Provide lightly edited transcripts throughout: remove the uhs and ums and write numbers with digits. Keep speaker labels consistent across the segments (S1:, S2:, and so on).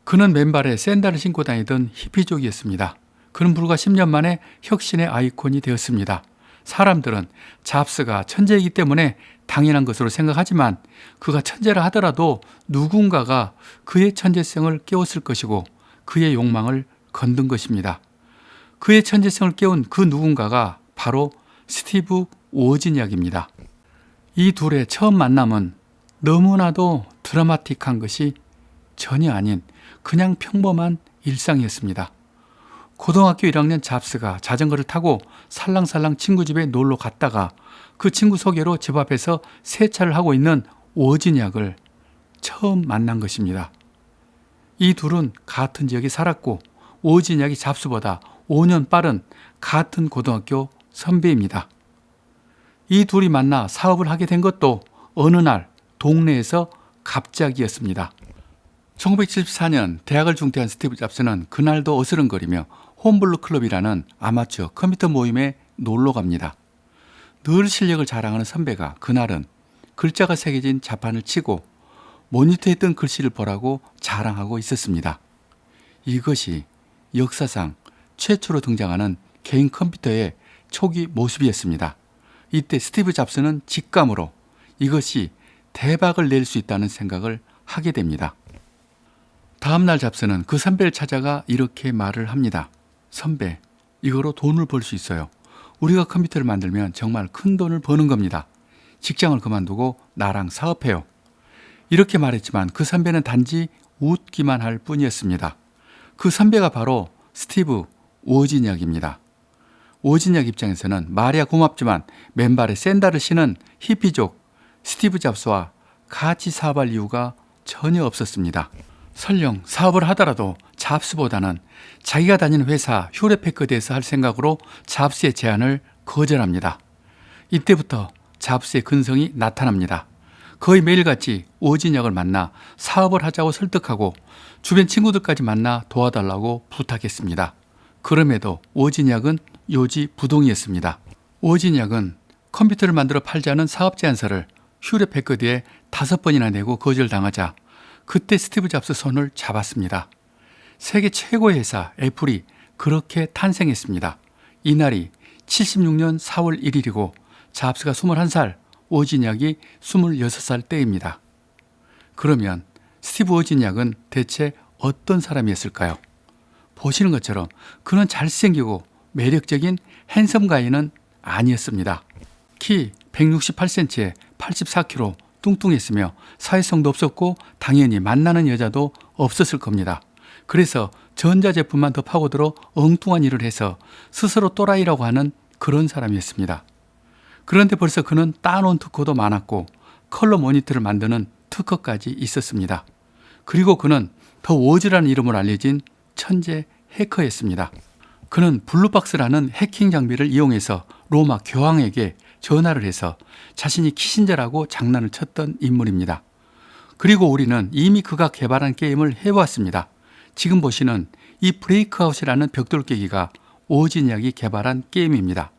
S1: 그는 맨발에 샌들을 신고 다니던 히피족이었습니다. 그는 불과 10년 만에 혁신의 아이콘이 되었습니다. 사람들은 잡스가 천재이기 때문에 당연한 것으로 생각하지만 그가 천재라 하더라도 누군가가 그의 천재성을 깨웠을 것이고 그의 욕망을 건든 것입니다. 그의 천재성을 깨운 그 누군가가 바로 스티브 오지니악입니다. 이 둘의 처음 만남은 너무나도 드라마틱한 것이 전혀 아닌 그냥 평범한 일상이었습니다. 고등학교 1학년 잡스가 자전거를 타고 살랑살랑 친구 집에 놀러 갔다가 그 친구 소개로 집 앞에서 세차를 하고 있는 오지니악을 처음 만난 것입니다. 이 둘은 같은 지역에 살았고 오지니악이 잡스보다 5년 빠른 같은 고등학교 선배입니다. 이 둘이 만나 사업을 하게 된 것도 어느 날 동네에서 갑자기였습니다. 1974년 대학을 중퇴한 스티브 잡스는 그날도 어스름거리며 홈블루 클럽이라는 아마추어 컴퓨터 모임에 놀러 갑니다. 늘 실력을 자랑하는 선배가 그날은 글자가 새겨진 자판을 치고 모니터에 뜬 글씨를 보라고 자랑하고 있었습니다. 이것이 역사상 최초로 등장하는 개인 컴퓨터의 초기 모습이었습니다. 이때 스티브 잡스는 직감으로 이것이 대박을 낼 수 있다는 생각을 하게 됩니다. 다음날 잡스는 그 선배를 찾아가 이렇게 말을 합니다. 선배, 이거로 돈을 벌 수 있어요. 우리가 컴퓨터를 만들면 정말 큰 돈을 버는 겁니다. 직장을 그만두고 나랑 사업해요. 이렇게 말했지만 그 선배는 단지 웃기만 할 뿐이었습니다. 그 선배가 바로 스티브 오지니악입니다. 오지니악 입장에서는 말이야 고맙지만 맨발에 샌들을 신은 히피족 스티브 잡스와 같이 사업할 이유가 전혀 없었습니다. 설령 사업을 하더라도 잡스보다는 자기가 다니는 회사 휴레패커드에서 할 생각으로 잡스의 제안을 거절합니다. 이때부터 잡스의 근성이 나타납니다. 거의 매일같이 오지니악을 만나 사업을 하자고 설득하고 주변 친구들까지 만나 도와달라고 부탁했습니다. 그럼에도 오지니악은 요지부동이었습니다. 오지니악은 컴퓨터를 만들어 팔자는 사업 제안서를 휴레패커드에 5번이나 내고 거절당하자 그때 스티브 잡스 손을 잡았습니다. 세계 최고의 회사 애플이 그렇게 탄생했습니다. 이날이 76년 4월 1일이고 잡스가 21살, 오지니악이 26살 때입니다. 그러면 스티브 오지니악은 대체 어떤 사람이었을까요? 보시는 것처럼 그는 잘생기고 매력적인 핸섬 가이는 아니었습니다. 키 168cm에 84kg, 뚱뚱했으며 사회성도 없었고 당연히 만나는 여자도 없었을 겁니다. 그래서 전자제품만 더 파고들어 엉뚱한 일을 해서 스스로 또라이라고 하는 그런 사람이었습니다. 그런데 벌써 그는 따놓은 특허도 많았고 컬러 모니터를 만드는 특허까지 있었습니다. 그리고 그는 더 워즈라는 이름으로 알려진 천재 해커였습니다. 그는 블루박스라는 해킹 장비를 이용해서 로마 교황에게 전화를 해서 자신이 키신저라고 장난을 쳤던 인물입니다. 그리고 우리는 이미 그가 개발한 게임을 해보았습니다. 지금 보시는 이 브레이크아웃이라는 벽돌 깨기가 오지니악이 개발한 게임입니다.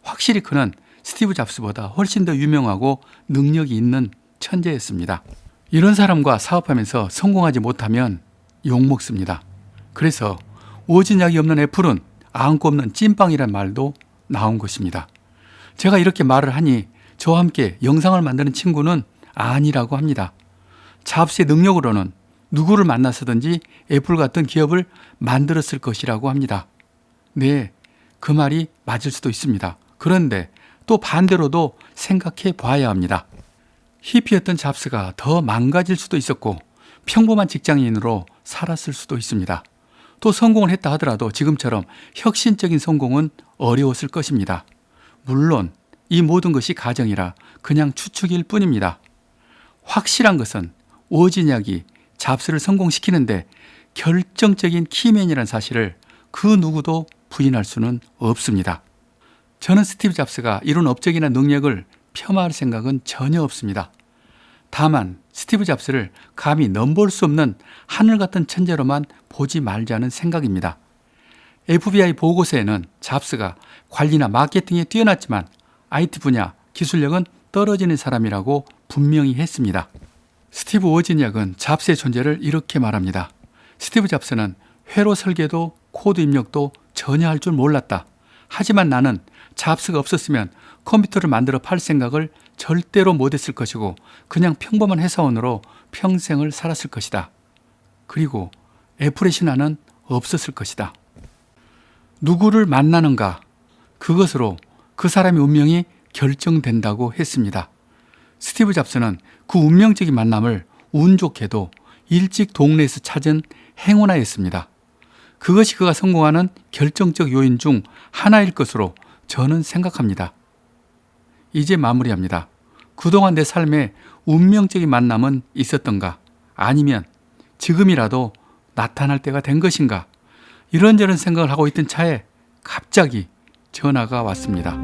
S1: 확실히 그는 스티브 잡스보다 훨씬 더 유명하고 능력이 있는 천재였습니다. 이런 사람과 사업하면서 성공하지 못하면 욕먹습니다. 그래서 오지니악이 없는 애플은 안고 없는 찐빵이란 말도 나온 것입니다. 제가 이렇게 말을 하니 저와 함께 영상을 만드는 친구는 아니라고 합니다. 잡스의 능력으로는 누구를 만나서든지 애플 같은 기업을 만들었을 것이라고 합니다. 네, 그 말이 맞을 수도 있습니다. 그런데 또 반대로도 생각해 봐야 합니다. 히피였던 잡스가 더 망가질 수도 있었고 평범한 직장인으로 살았을 수도 있습니다. 또 성공을 했다 하더라도 지금처럼 혁신적인 성공은 어려웠을 것입니다. 물론 이 모든 것이 가정이라 그냥 추측일 뿐입니다. 확실한 것은 오지니악이 잡스를 성공시키는데 결정적인 키맨이라는 사실을 그 누구도 부인할 수는 없습니다. 저는 스티브 잡스가 이룬 업적이나 능력을 폄하할 생각은 전혀 없습니다. 다만 스티브 잡스를 감히 넘볼 수 없는 하늘 같은 천재로만 보지 말자는 생각입니다. FBI 보고서에는 잡스가 관리나 마케팅에 뛰어났지만 IT 분야 기술력은 떨어지는 사람이라고 분명히 했습니다. 스티브 오지니악은 잡스의 존재를 이렇게 말합니다. 스티브 잡스는 회로 설계도 코드 입력도 전혀 할 줄 몰랐다. 하지만 나는 잡스가 없었으면 컴퓨터를 만들어 팔 생각을 절대로 못했을 것이고 그냥 평범한 회사원으로 평생을 살았을 것이다. 그리고 애플의 신화는 없었을 것이다. 누구를 만나는가? 그것으로 그 사람의 운명이 결정된다고 했습니다. 스티브 잡스는 그 운명적인 만남을 운 좋게도 일찍 동네에서 찾은 행운아였습니다. 그것이 그가 성공하는 결정적 요인 중 하나일 것으로 저는 생각합니다. 이제 마무리합니다. 그동안 내 삶에 운명적인 만남은 있었던가? 아니면 지금이라도 나타날 때가 된 것인가? 이런저런 생각을 하고 있던 차에 갑자기 전화가 왔습니다.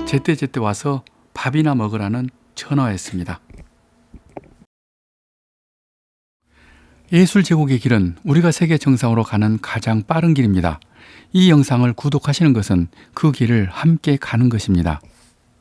S1: 제때제때 와서 밥이나 먹으라는 전화였습니다. 예술 제국의 길은 우리가 세계 정상으로 가는 가장 빠른 길입니다. 이 영상을 구독하시는 것은 그 길을 함께 가는 것입니다.